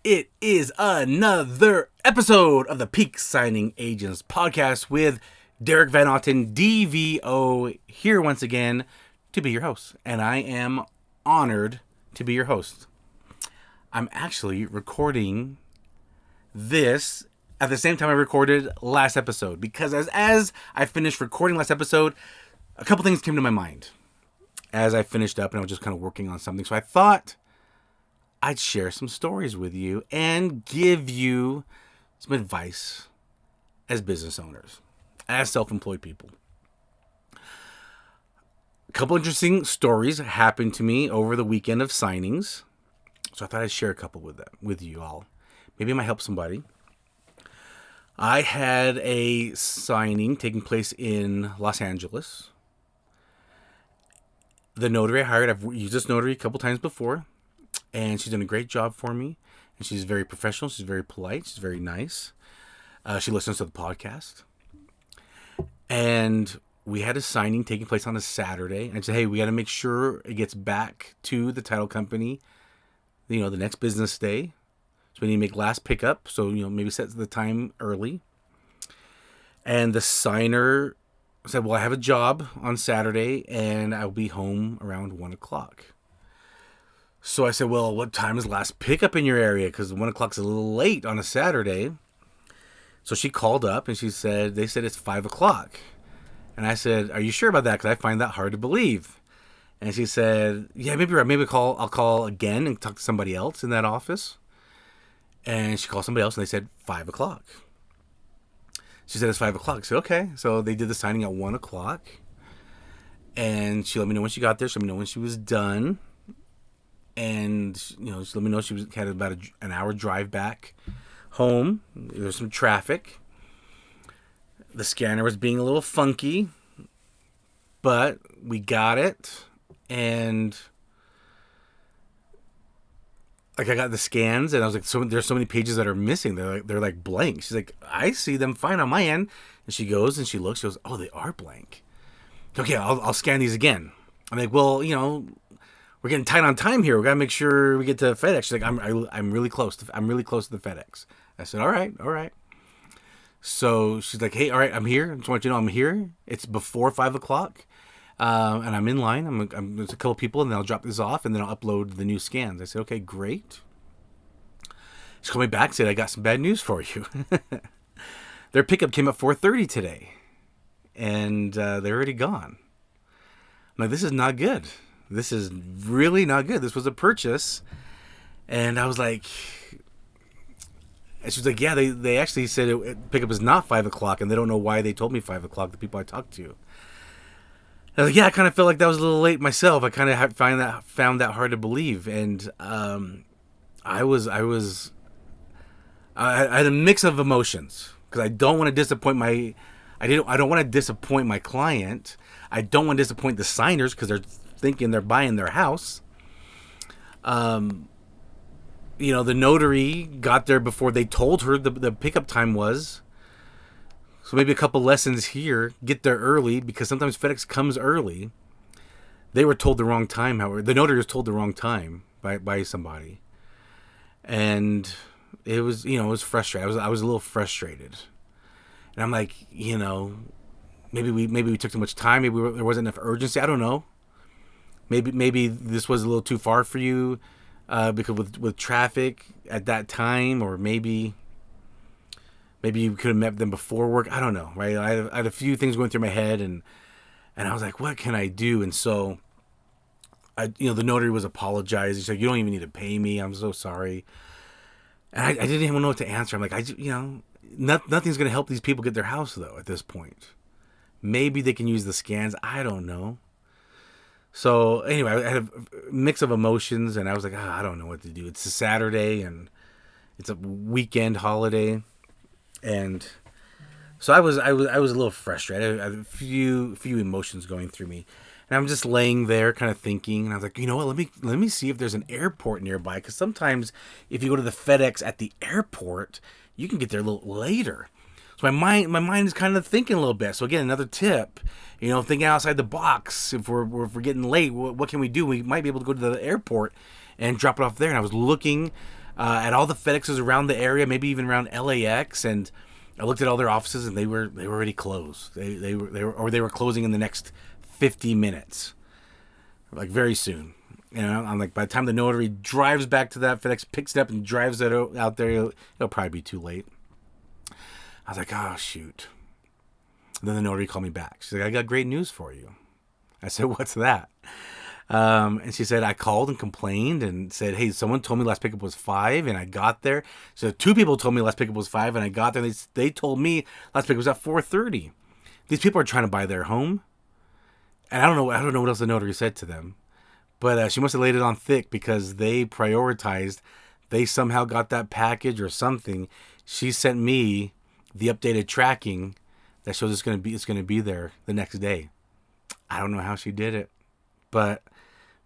It is another episode of the Peak Signing Agents podcast with Derek Van Otten, DVO, here once again to be your host. And I am honored to be your host. I'm actually recording this at the same time I recorded last episode because as I finished recording last episode, a couple things came to my mind as I finished up and I was just kind of working on something. So I thought I'd share some stories with you and give you some advice as business owners, as self-employed people. A couple interesting stories happened to me over the weekend of signings. So I thought I'd share a couple with you all. Maybe it might help somebody. I had a signing taking place in Los Angeles. The notary I hired, I've used this notary a couple times before. And she's done a great job for me. And she's very professional. She's very polite. She's very nice. She listens to the podcast. And we had a signing taking place on a Saturday. And I said, hey, we got to make sure it gets back to the title company, the next business day. So we need to make last pickup. So, maybe set the time early. And the signer said, well, I have a job on Saturday and I'll be home around 1 o'clock. So I said, well, what time is last pickup in your area? Because 1 o'clock's a little late on a Saturday. So she called up and they said it's 5 o'clock. And I said, are you sure about that? Because I find that hard to believe. And she said, yeah, maybe you're right. Maybe I'll call again and talk to somebody else in that office. And she called somebody else and they said 5 o'clock. She said it's 5 o'clock. I said, okay. So they did the signing at 1 o'clock. And she let me know when she got there. She let me know when she was done. And, she let me know she had about an hour drive back home. There was some traffic. The scanner was being a little funky. But we got it. And I got the scans and I was like, there's so many pages that are missing. They're like blank. She's like, I see them fine on my end. And she goes and she looks. She goes, oh, they are blank. Okay, I'll scan these again. I'm like, well, we're getting tight on time here. We gotta make sure we get to FedEx. She's like, I'm really close. I'm really close to the FedEx. I said, all right. So she's like, hey, all right, I'm here. I just want you to know I'm here. It's before 5 o'clock, and I'm in line. There's a couple people, and then I'll drop this off, and then I'll upload the new scans. I said, okay, great. She called me back and said, I got some bad news for you. Their pickup came at 4:30 today, and they're already gone. I'm like, this is not good. This is really not good. This was a purchase. And I was like, and she was like, yeah, they actually said pickup is not 5 o'clock. And they don't know why they told me 5 o'clock, the people I talked to. I was like, yeah, I kind of felt like that was a little late myself. I kind of found that hard to believe. And I had a mix of emotions because I don't want to disappoint I don't want to disappoint my client. I don't want to disappoint the signers because they're thinking they're buying their house. The notary got there before they told her the pickup time was. So maybe a couple lessons here. Get there early because sometimes FedEx comes early. They were told the wrong time, however. The notary was told the wrong time by somebody. And it was, it was frustrating. I was a little frustrated. And I'm like, maybe we took too much time. Maybe there wasn't enough urgency. I don't know. Maybe this was a little too far for you because with traffic at that time, or maybe you could have met them before work. I don't know, right? I had a few things going through my head, and I was like, what can I do? And so, the notary was apologizing. She's like, you don't even need to pay me. I'm so sorry. And I didn't even know what to answer. I'm like, nothing's going to help these people get their house, though, at this point. Maybe they can use the scans. I don't know. So anyway, I had a mix of emotions, and I was like, I don't know what to do. It's a Saturday, and it's a weekend holiday, and so I was a little frustrated. I had a few emotions going through me, and I'm just laying there, kind of thinking. And I was like, you know what? Let me see if there's an airport nearby, because sometimes if you go to the FedEx at the airport, you can get there a little later. So my mind is kind of thinking a little bit. So again, another tip, thinking outside the box. If we're getting late, what can we do? We might be able to go to the airport and drop it off there. And I was looking at all the FedExes around the area, maybe even around LAX, and I looked at all their offices, and they were already closed. They were closing in the next 50 minutes, like very soon. I'm like, by the time the notary drives back to that FedEx, picks it up and drives it out there, it'll probably be too late. I was like, oh shoot. And then the notary called me back. She's like, I got great news for you. I said, what's that? And she said, I called and complained and said, hey, someone told me last pickup was 5 and I got there. So 2 people told me last pickup was 5 and I got there. They told me last pickup was at 4:30. These people are trying to buy their home. And I don't know what else the notary said to them. But she must have laid it on thick because they prioritized. They somehow got that package or something. She sent me the updated tracking that shows it's going to be there the next day. I don't know how she did it, but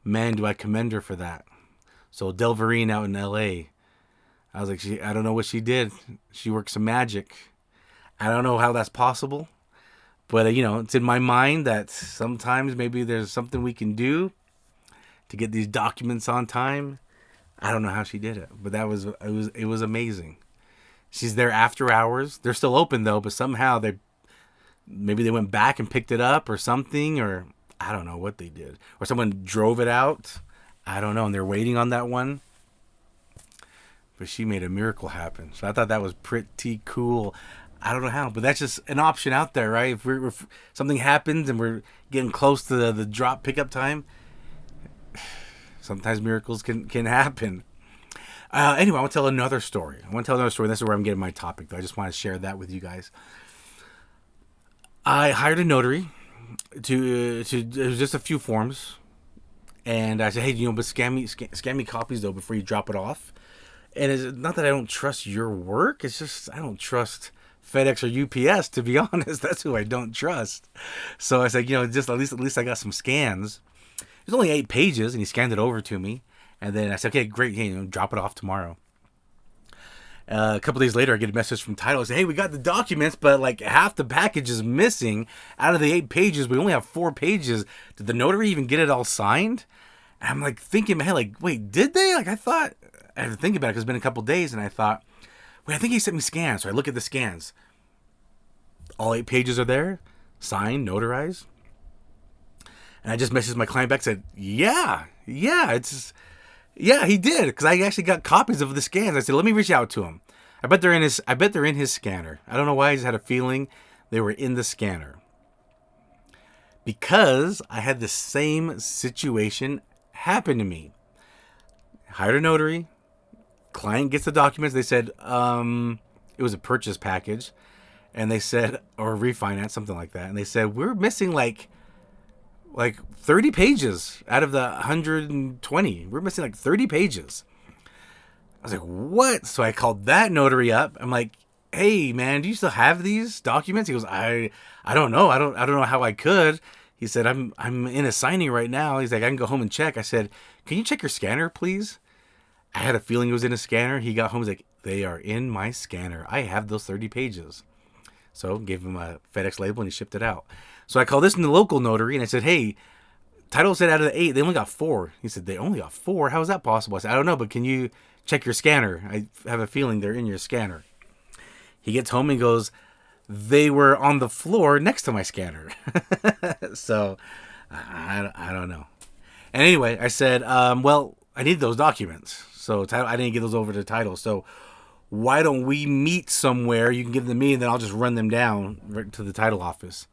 man, do I commend her for that. So Delverine out in LA, I was like, I don't know what she did. She worked some magic. I don't know how that's possible, but it's in my mind that sometimes maybe there's something we can do to get these documents on time. I don't know how she did it, but it was amazing. She's there after hours. They're still open though, but somehow maybe they went back and picked it up or something, or I don't know what they did. Or someone drove it out. I don't know, and they're waiting on that one. But she made a miracle happen. So I thought that was pretty cool. I don't know how, but that's just an option out there, right? If something happens and we're getting close to the drop pickup time, sometimes miracles can happen. Anyway, I want to tell another story. This is where I'm getting my topic, though. I just want to share that with you guys. I hired a notary to it was just a few forms, and I said, hey, but scan me copies though before you drop it off. And it's not that I don't trust your work; it's just I don't trust FedEx or UPS, to be honest. That's who I don't trust. So I said, just at least I got some scans. It was only 8 pages, and he scanned it over to me. And then I said, okay, great, drop it off tomorrow. A couple days later, I get a message from Title. I say, hey, we got the documents, but like half the package is missing. Out of the 8 pages, we only have 4 pages. Did the notary even get it all signed? And I'm like thinking in my head, like, wait, did they? Like, I had to think about it because it's been a couple days, and I thought, wait, I think he sent me scans. So I look at the scans. All 8 pages are there, signed, notarized. And I just messaged my client back, said, yeah, he did, because I actually got copies of the scans. I said, let me reach out to him. I bet they're in his scanner. I don't know why, I just had a feeling they were in the scanner. Because I had the same situation happen to me. Hired a notary. Client gets the documents. They said it was a purchase package. And they said, or refinance, something like that. And they said, we're missing like 30 pages out of the 120. We're missing like 30 pages. I was like, what? So I called that notary up. I'm like, hey man, do you still have these documents? He goes, I don't know. I don't know how I could. He said, I'm in a signing right now. He's like, I can go home and check. I said, can you check your scanner, please? I had a feeling it was in a scanner. He got home. He's like, they are in my scanner. I have those 30 pages. So gave him a FedEx label and he shipped it out. So I called this in the local notary and I said, hey, Title said out of the 8, they only got 4. He said, they only got 4? How is that possible? I said, I don't know, but can you check your scanner? I have a feeling they're in your scanner. He gets home and goes, they were on the floor next to my scanner. So I don't know. And anyway, I said, well, I need those documents. So I didn't get those over to Title. So why don't we meet somewhere? You can give them to me, and then I'll just run them down right to the Title office.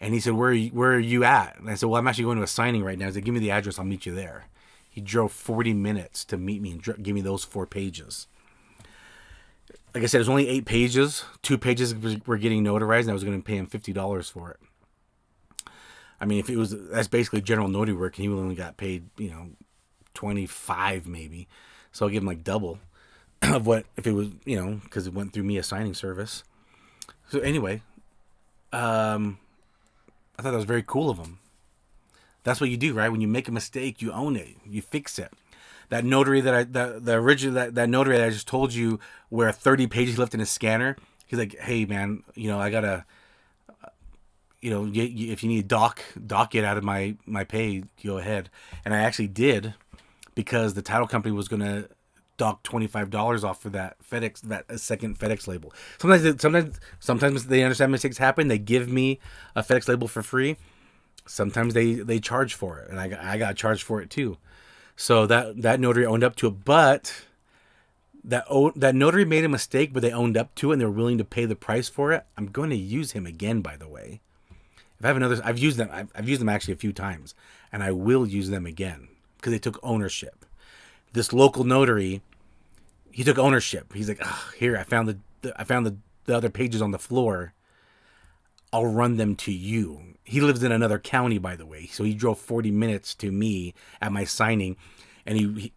And he said, where are you at? And I said, well, I'm actually going to a signing right now. He said, give me the address. I'll meet you there. He drove 40 minutes to meet me and give me those 4 pages. Like I said, it was only 8 pages. 2 pages were getting notarized, and I was going to pay him $50 for it. I mean, that's basically general notary work, and he only got paid, $25 maybe. So I'll give him like double of what if it was, because it went through me, a signing service. So anyway, I thought that was very cool of him. That's what you do, right? When you make a mistake, you own it. You fix it. That notary that notary that I just told you, where 30 pages left in his scanner, he's like, hey man, I gotta, if you need dock it out of my pay, go ahead. And I actually did, because the title company was gonna dock $25 off for that FedEx, that second FedEx label. Sometimes they understand mistakes happen. They give me a FedEx label for free. Sometimes they charge for it, and I got charged for it too. So that notary owned up to it, but that notary made a mistake, but they owned up to it and they're willing to pay the price for it. I'm going to use him again, by the way. If I have another, I've used them actually a few times, and I will use them again because they took ownership. This local notary, he took ownership. He's like, here, I found the other pages on the floor. I'll run them to you. He lives in another county, by the way, so he drove 40 minutes to me at my signing, and he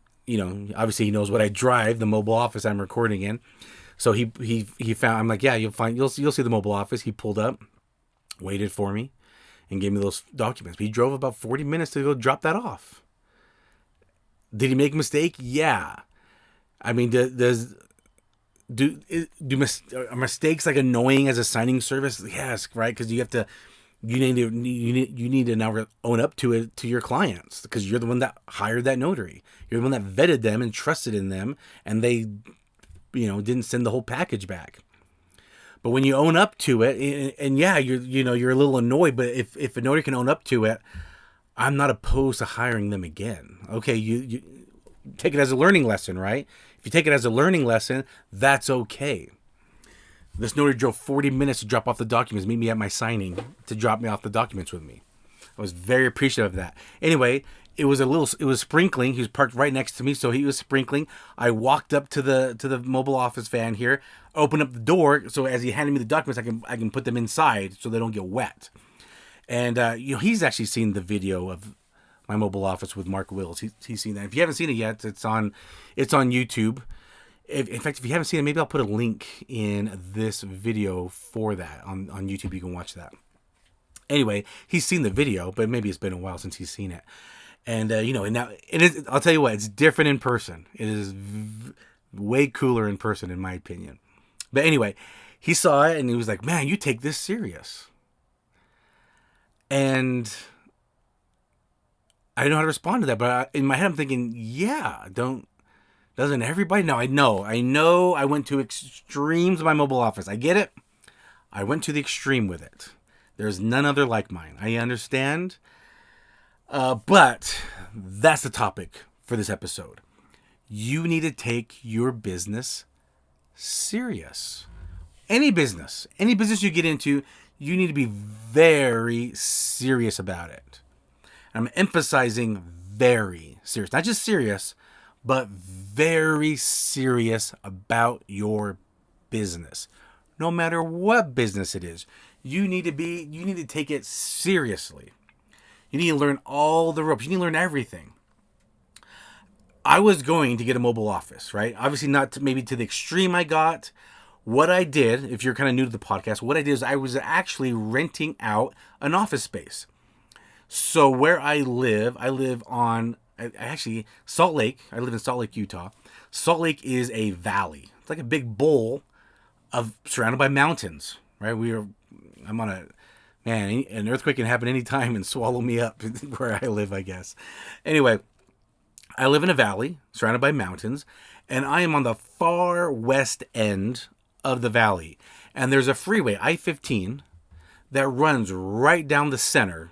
obviously he knows what I drive, the mobile office I'm recording in. So he found, I'm like, yeah, you'll see the mobile office. He pulled up, waited for me, and gave me those documents. But he drove about 40 minutes to go drop that off. Did he make a mistake? Yeah. I mean, are mistakes like annoying as a signing service? Yes, right? Because you need to now own up to it to your clients, because you're the one that hired that notary. You're the one that vetted them and trusted in them, and they, didn't send the whole package back. But when you own up to it, and yeah, you're a little annoyed, but if a notary can own up to it, I'm not opposed to hiring them again. Okay, you take it as a learning lesson, right? If you take it as a learning lesson, that's okay. This notary drove 40 minutes to drop off the documents, meet me at my signing to drop me off the documents with me. I was very appreciative of that. Anyway, it was sprinkling. He was parked right next to me, so he was sprinkling. I walked up to the mobile office van here, opened up the door, so as he handed me the documents, I can put them inside so they don't get wet. And he's actually seen the video of my mobile office with Mark Wills. He's seen that. If you haven't seen it yet, it's on YouTube. In fact, if you haven't seen it, maybe I'll put a link in this video for that on YouTube. You can watch that. Anyway, he's seen the video, but maybe it's been a while since he's seen it. And and now I'll tell you what, it's different in person. It is way cooler in person, in my opinion. But anyway, he saw it and he was like, "Man, you take this serious." And I don't know how to respond to that, but in my head I'm thinking, yeah, doesn't everybody? No, I know I went to extremes with my mobile office. I get it. I went to the extreme with it. There's none other like mine. I understand. But that's the topic for this episode. You need to take your business serious. Any business you get into, you need to be very serious about it. I'm emphasizing very serious, not just serious, but very serious about your business. No matter what business it is, you need to take it seriously. You need to learn all the ropes. You need to learn everything. I was going to get a mobile office, right? Obviously not maybe to the extreme I got. What I did, if you're kind of new to the podcast, what I did is I was actually renting out an office space. So where I live on actually Salt Lake. I live in Salt Lake, Utah. Salt Lake is a valley. It's like a big bowl surrounded by mountains, right? I'm on an earthquake can happen anytime and swallow me up where I live, I guess. Anyway, I live in a valley surrounded by mountains, and I am on the far west end of the valley. And there's a freeway, I-15, that runs right down the center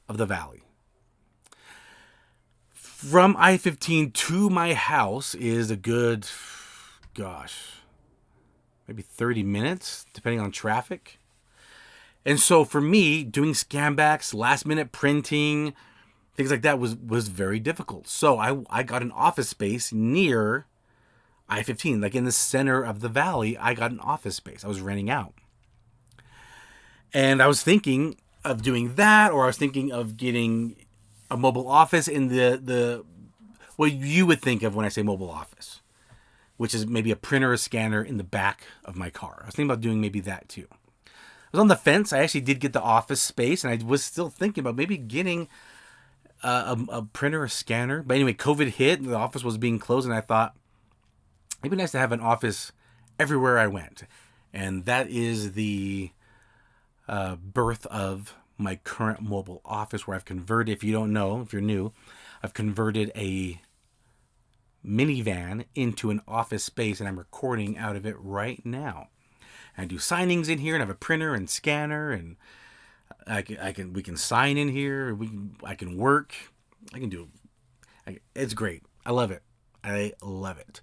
of the valley. From I-15 to my house is a good, maybe 30 minutes, depending on traffic. And so for me, doing scambacks, last minute printing, things like that was very difficult. So I got an office space near I-15, like in the center of the valley. I got an office space I was renting out. And I was thinking of doing that, or I was thinking of getting a mobile office in the what you would think of when I say mobile office, which is maybe a printer or scanner in the back of my car. I was thinking about doing maybe that too. I was on the fence. I actually did get the office space, and I was still thinking about maybe getting a printer or scanner. But anyway, COVID hit, and the office was being closed, and I thought it'd be nice to have an office everywhere I went. And that is the birth of my current mobile office, where I've converted, if you don't know, if you're new, I've converted a minivan into an office space, and I'm recording out of it right now. I do signings in here, and I have a printer and scanner, and we can sign in here. I can work. I can do. It's great. I love it. I love it.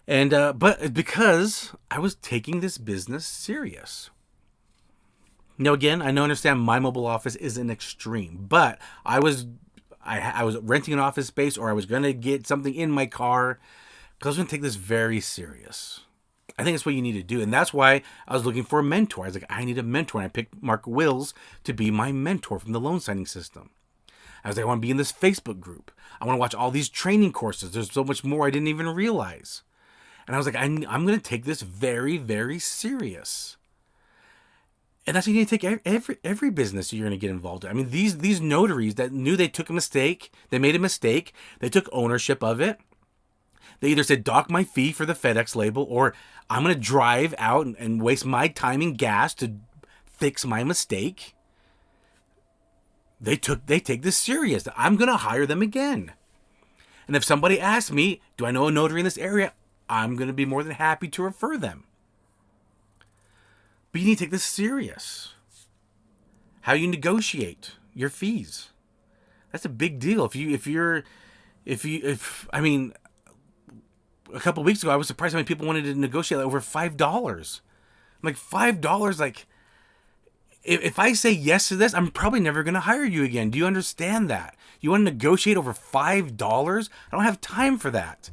And but because I was taking this business serious. Now again, I understand my mobile office is an extreme, but I was renting an office space, or I was going to get something in my car, because I was going to take this very serious. I think that's what you need to do. And that's why I was looking for a mentor. I was like, I need a mentor. And I picked Mark Wills to be my mentor from the loan signing system. I was like, I want to be in this Facebook group. I want to watch all these training courses. There's so much more I didn't even realize. And I was like, I'm going to take this very, very serious. And that's what you need to take every business you're going to get involved in. I mean, these notaries that knew they took a mistake, they made a mistake, they took ownership of it. They either said, dock my fee for the FedEx label, or I'm going to drive out and waste my time and gas to fix my mistake. They take this serious. I'm going to hire them again. And if somebody asks me, do I know a notary in this area? I'm going to be more than happy to refer them. But you need to take this serious. How you negotiate your fees. That's a big deal. I mean, a couple of weeks ago, I was surprised how many people wanted to negotiate over $5. I'm like, $5? Like, if I say yes to this, I'm probably never going to hire you again. Do you understand that? You want to negotiate over $5? I don't have time for that.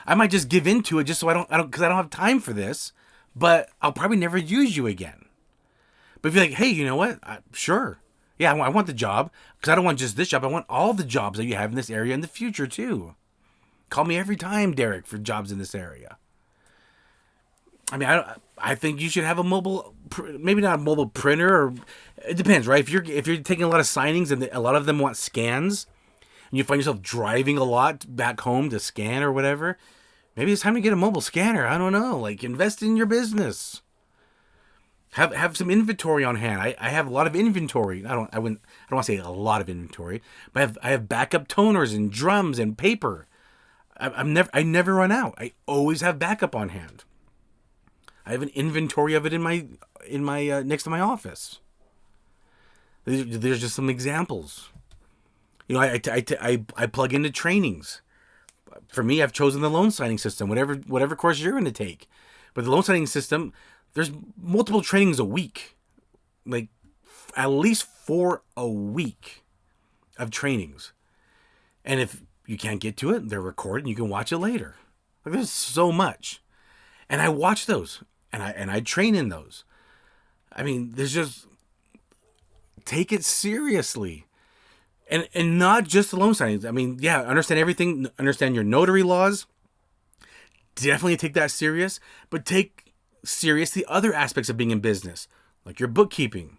I might just give into it just so because I don't have time for this, but I'll probably never use you again. But if you're like, hey, you know what? Sure. Yeah, I want the job, because I don't want just this job. I want all the jobs that you have in this area in the future too. Call me every time, Derek, for jobs in this area. I mean, I think you should have a mobile, maybe not a mobile printer, or it depends, right? If you're taking a lot of signings and a lot of them want scans, and you find yourself driving a lot back home to scan or whatever, maybe it's time to get a mobile scanner. I don't know. Like, invest in your business. Have some inventory on hand. I have a lot of inventory. I don't want to say a lot of inventory, but I have backup toners and drums and paper. I never run out. I always have backup on hand. I have an inventory of it in my next to my office. There's just some examples. You know, I plug into trainings. For me, I've chosen the loan signing system, whatever course you're going to take. But the loan signing system, there's multiple trainings a week, like at least 4 a week of trainings. And if you can't get to it, they're recorded and you can watch it later. Like, there's so much. And I watch those and I train in those. I mean, there's just, take it seriously. And not just the loan signings. I mean, yeah, understand everything. Understand your notary laws. Definitely take that serious. But take serious the other aspects of being in business, like your bookkeeping.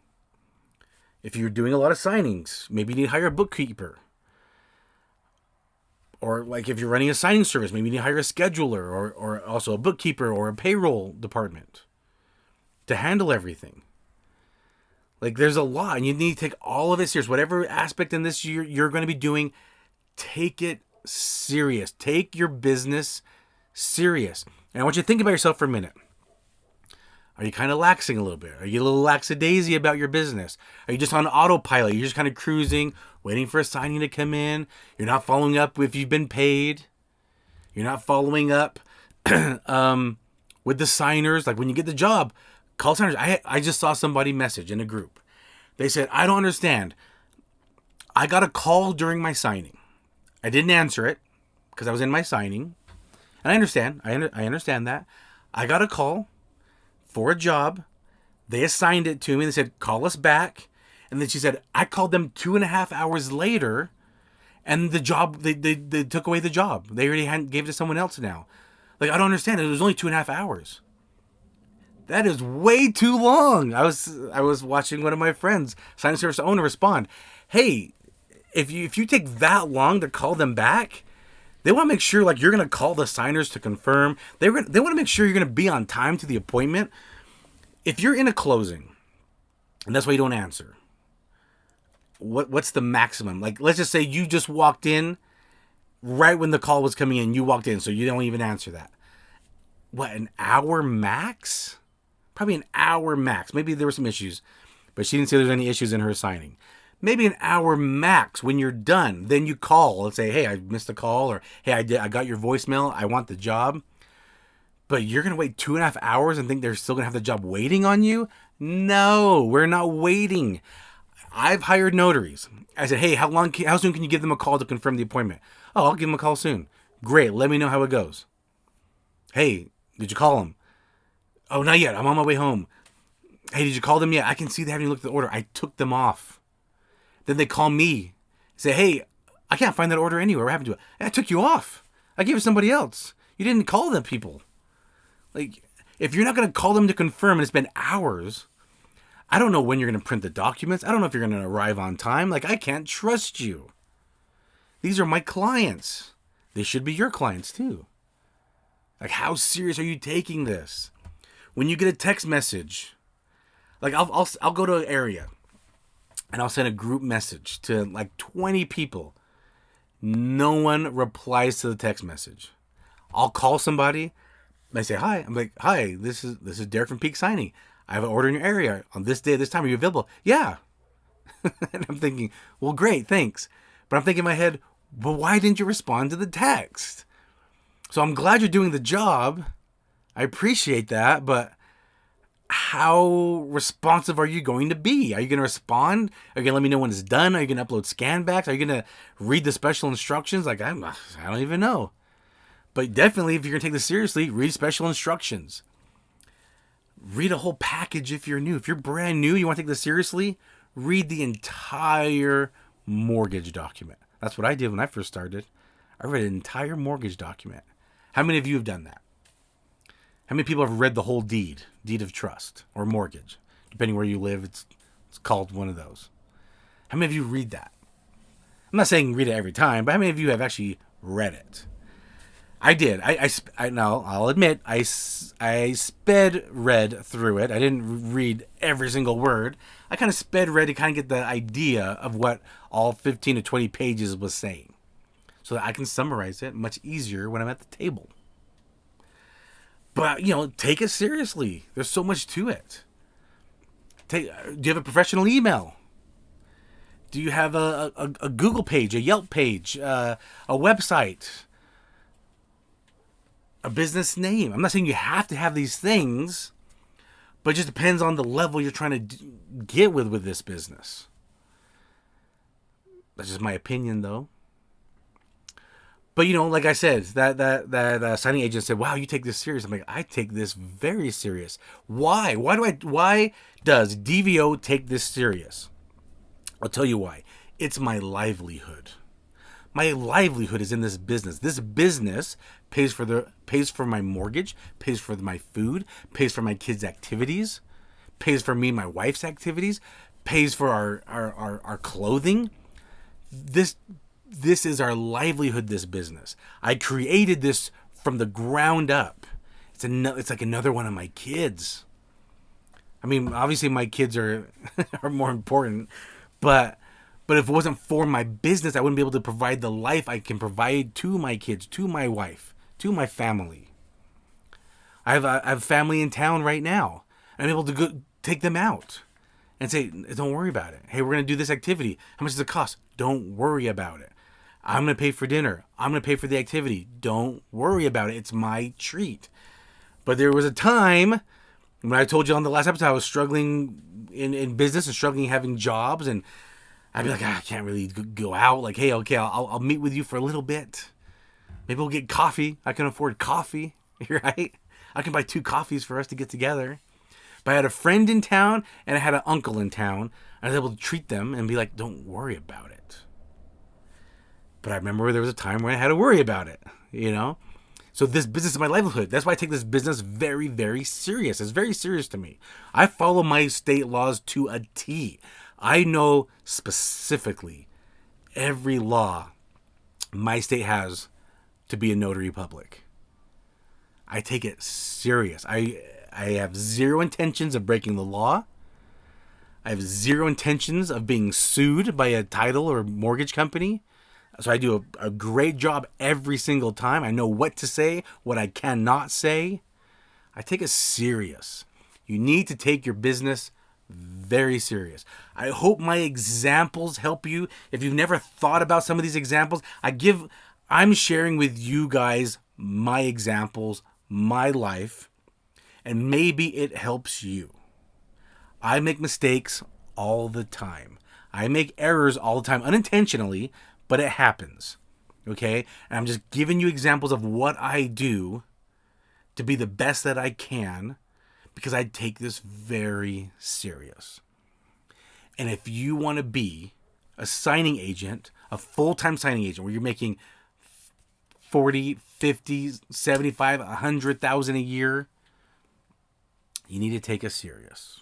If you're doing a lot of signings, maybe you need to hire a bookkeeper. Or like if you're running a signing service, maybe you need to hire a scheduler or also a bookkeeper or a payroll department to handle everything. Like, there's a lot, and you need to take all of it serious. Whatever aspect in this you're going to be doing, take it serious. Take your business serious. And I want you to think about yourself for a minute. Are you kind of laxing a little bit? Are you a little lackadaisy about your business? Are you just on autopilot? You're just kind of cruising, waiting for a signing to come in. You're not following up if you've been paid. You're not following up with the signers. Like, when you get the job, call signers. I just saw somebody message in a group. They said, I don't understand. I got a call during my signing. I didn't answer it because I was in my signing. And I understand. I understand that. I got a call for a job. They assigned it to me. They said, call us back. And then she said, I called them 2.5 hours later. And the job, they took away the job. They already gave it to someone else now. Like, I don't understand. It was only 2.5 hours. That is way too long. I was watching one of my friends, signing service owner, respond. Hey, if you take that long to call them back, they want to make sure, like, you're going to call the signers to confirm. They want to make sure you're going to be on time to the appointment. If you're in a closing, and that's why you don't answer, what's the maximum? Like, let's just say you just walked in Right when the call was coming in, you walked in, so you don't even answer that. What, an hour max? Probably an hour max. Maybe there were some issues, but she didn't say there's any issues in her signing. Maybe an hour max. When you're done, then you call and say, hey, I missed a call, or hey, I got your voicemail. I want the job. But you're going to wait 2.5 hours and think they're still going to have the job waiting on you? No, we're not waiting. I've hired notaries. I said, hey, how soon can you give them a call to confirm the appointment? Oh, I'll give them a call soon. Great. Let me know how it goes. Hey, did you call them? Oh, not yet. I'm on my way home. Hey, did you call them yet? I can see they haven't looked at the order. I took them off. Then they call me. Say, hey, I can't find that order anywhere. What happened to it? I took you off. I gave it to somebody else. You didn't call them people. Like, if you're not going to call them to confirm and it's been hours, I don't know when you're going to print the documents. I don't know if you're going to arrive on time. Like, I can't trust you. These are my clients. They should be your clients too. Like, how serious are you taking this? When you get a text message, like I'll go to an area and I'll send a group message to like 20 people. No one replies to the text message. I'll call somebody. They say, hi. I'm like, hi, this is Derek from Peak Signing. I have an order in your area on this day, this time. Are you available? Yeah. And I'm thinking, well, great, thanks. But I'm thinking in my head, well, why didn't you respond to the text? So I'm glad you're doing the job. I appreciate that, but how responsive are you going to be? Are you going to respond? Are you going to let me know when it's done? Are you going to upload scan backs? Are you going to read the special instructions? Like, I don't even know. But definitely, if you're going to take this seriously, read special instructions. Read a whole package if you're new. If you're brand new, you want to take this seriously, read the entire mortgage document. That's what I did when I first started. I read an entire mortgage document. How many of you have done that? How many people have read the whole deed of trust, or mortgage? Depending where you live, it's called one of those. How many of you read that? I'm not saying read it every time, but how many of you have actually read it? I did. Now I'll admit I sped read through it. I didn't read every single word. I kind of sped read to kind of get the idea of what all 15 to 20 pages was saying, so that I can summarize it much easier when I'm at the table. But take it seriously. There's so much to it. Do you have a professional email? Do you have a Google page, a Yelp page, a website? A business name. I'm not saying you have to have these things, but it just depends on the level you're trying to get with this business. That's just my opinion, though. But like I said, that signing agent said, "Wow, you take this serious." I'm like, I take this very serious. Why? Why does DVO take this serious? I'll tell you why. It's my livelihood. My livelihood is in this business. This business pays for my mortgage, pays for my food, pays for my kids' activities, pays for me and my wife's activities, pays for our clothing. This is our livelihood, this business. I created this from the ground up. It's like another one of my kids. I mean, obviously my kids are are more important, but if it wasn't for my business, I wouldn't be able to provide the life I can provide to my kids, to my wife, to my family. I have family in town right now. I'm able to go take them out and say, don't worry about it. Hey, we're going to do this activity. How much does it cost? Don't worry about it. I'm going to pay for dinner. I'm going to pay for the activity. Don't worry about it. It's my treat. But there was a time when I told you on the last episode, I was struggling in business and struggling having jobs, and I'd be like, I can't really go out. Like, hey, okay, I'll meet with you for a little bit. Maybe we'll get coffee. I can afford coffee, right? I can buy 2 coffees for us to get together. But I had a friend in town and I had an uncle in town. I was able to treat them and be like, don't worry about it. But I remember there was a time when I had to worry about it, So this business is my livelihood. That's why I take this business very, very serious. It's very serious to me. I follow my state laws to a T. I know specifically every law my state has to be a notary public. I take it serious. I have zero intentions of breaking the law. I have zero intentions of being sued by a title or mortgage company. So I do a great job every single time. I know what to say, what I cannot say. I take it serious. You need to take your business very serious. I hope my examples help you. If you've never thought about some of these examples, I'm sharing with you guys my examples, my life, and maybe it helps you. I make mistakes all the time. I make errors all the time, unintentionally, but it happens. Okay? And I'm just giving you examples of what I do to be the best that I can, because I take this very serious. And if you want to be a signing agent, a full-time signing agent, where you're making 40, 50, 75, 100,000 a year, you need to take it serious.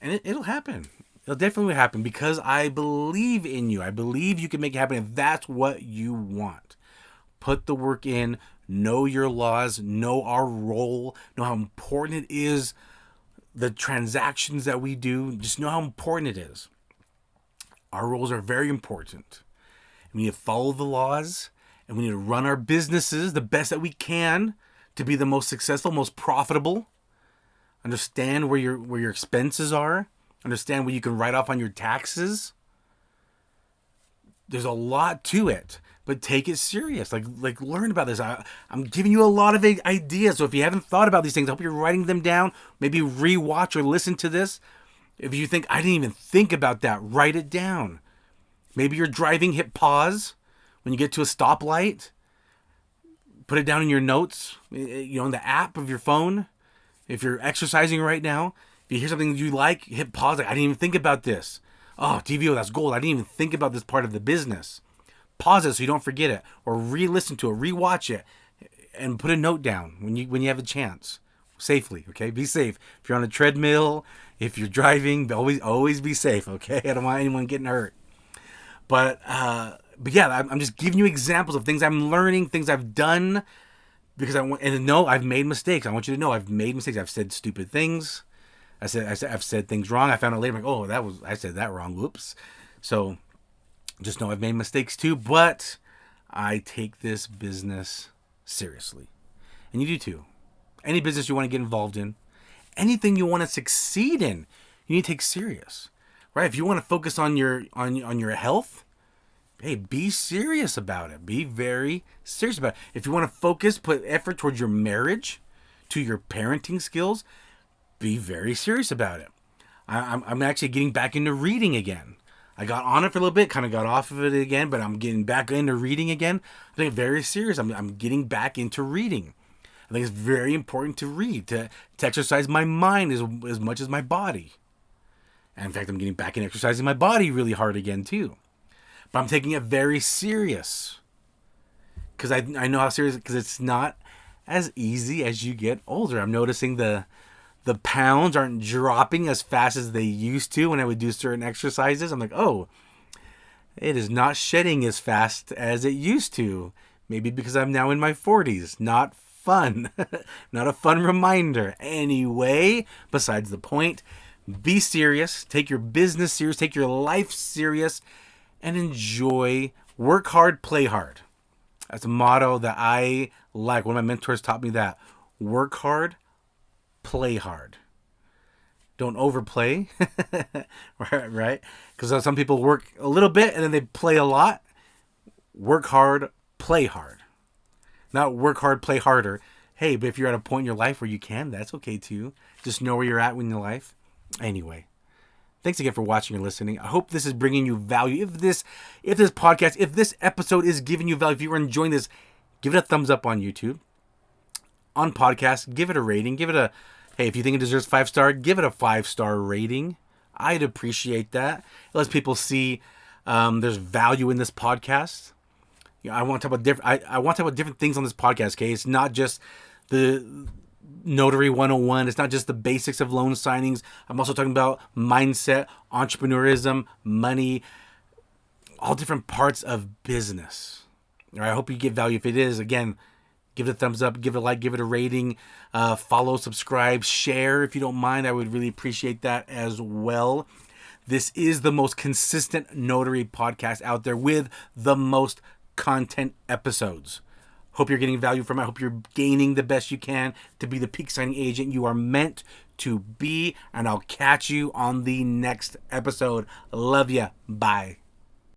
And it'll happen. It'll definitely happen, because I believe in you. I believe you can make it happen if that's what you want. Put the work in. Know your laws. Know our role. Know how important it is. The transactions that we do. Just know how important it is. Our roles are very important. We need to follow the laws. And we need to run our businesses the best that we can to be the most successful, most profitable. Understand where your expenses are. Understand what you can write off on your taxes. There's a lot to it, but take it serious. Like learn about this. I'm giving you a lot of ideas. So if you haven't thought about these things, I hope you're writing them down. Maybe rewatch or listen to this. If you think, I didn't even think about that, write it down. Maybe you're driving, hit pause when you get to a stoplight. Put it down in your notes, in the app of your phone. If you're exercising right now, if you hear something you like, hit pause. Like, I didn't even think about this. Oh, TVO, that's gold. I didn't even think about this part of the business. Pause it so you don't forget it, or re-listen to it, re-watch it, and put a note down when you have a chance, safely. Okay, be safe. If you're on a treadmill, if you're driving, always be safe. Okay, I don't want anyone getting hurt. But yeah, I'm just giving you examples of things I'm learning, things I've done, because I've made mistakes. I want you to know I've made mistakes. I've said stupid things. I've said things wrong. I found out later, I'm like, I said that wrong. Whoops. So just know I've made mistakes too, but I take this business seriously. And you do too. Any business you want to get involved in, anything you want to succeed in, you need to take serious. Right? If you want to focus on your health, hey, be serious about it. Be very serious about it. If you want to put effort towards your marriage, to your parenting skills, be very serious about it. I'm actually getting back into reading again. I got on it for a little bit, kind of got off of it again, but I'm getting back into reading again. I think very serious. I'm getting back into reading. I think it's very important to read, to exercise my mind as much as my body. And in fact, I'm getting back in exercising my body really hard again too. But I'm taking it very serious. Because I know how serious, because it's not as easy as you get older. I'm noticing the pounds aren't dropping as fast as they used to when I would do certain exercises. I'm like, oh, it is not shedding as fast as it used to. Maybe because I'm now in my 40s. Not fun. Not a fun reminder. Anyway, besides the point, be serious. Take your business serious. Take your life serious. And enjoy. Work hard, play hard. That's a motto that I like. One of my mentors taught me that. Work hard, play hard. Don't overplay, right? Because some people work a little bit and then they play a lot. Work hard, play hard. Not work hard, play harder. Hey, but if you're at a point in your life where you can, that's okay too. Just know where you're at in your life. Anyway, thanks again for watching and listening. I hope this is bringing you value. If this podcast, if this episode is giving you value, if you are enjoying this, give it a thumbs up on YouTube. On podcast, give it a rating. Hey, if you think it deserves 5-star, give it a 5-star rating. I'd appreciate that. It lets people see there's value in this podcast. I want to talk about I want to talk about different things on this podcast. Okay, it's not just the Notary 101. It's not just the basics of loan signings. I'm also talking about mindset, entrepreneurism, money, all different parts of business. All right, I hope you get value. If it is, again, give it a thumbs up, give it a like, give it a rating, follow, subscribe, share if you don't mind. I would really appreciate that as well. This is the most consistent notary podcast out there with the most content episodes. Hope you're getting value from it. I hope you're gaining the best you can to be the peak signing agent you are meant to be. And I'll catch you on the next episode. Love ya. Bye.